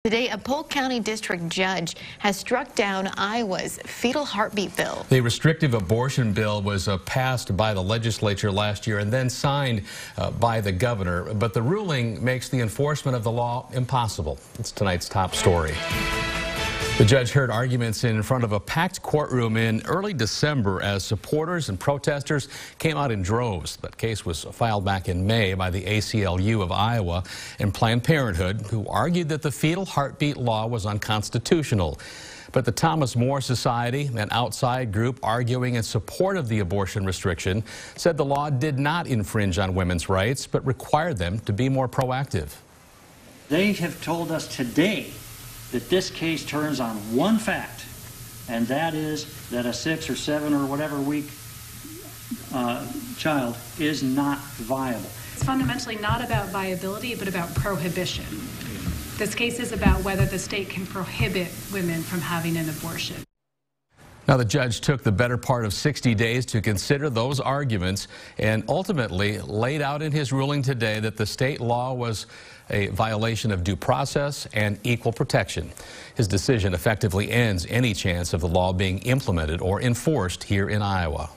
Today, a Polk County District judge has struck down Iowa's fetal heartbeat bill. The restrictive abortion bill was passed by the legislature last year and then signed by the governor. But the ruling makes the enforcement of the law impossible. It's tonight's top story. The judge heard arguments in front of a packed courtroom in early December as supporters and protesters came out in droves. That case was filed back in May by the ACLU of Iowa and Planned Parenthood, who argued that the fetal heartbeat law was unconstitutional. But the Thomas More Society, an outside group arguing in support of the abortion restriction, said the law did not infringe on women's rights, but required them to be more proactive. They have told us today that this case turns on one fact, and that is that a 6 or 7 or whatever week child is not viable. It's fundamentally not about viability, but about prohibition. This case is about whether the state can prohibit women from having an abortion. Now, the judge took the better part of 60 days to consider those arguments and ultimately laid out in his ruling today that the state law was a violation of due process and equal protection. His decision effectively ends any chance of the law being implemented or enforced here in Iowa.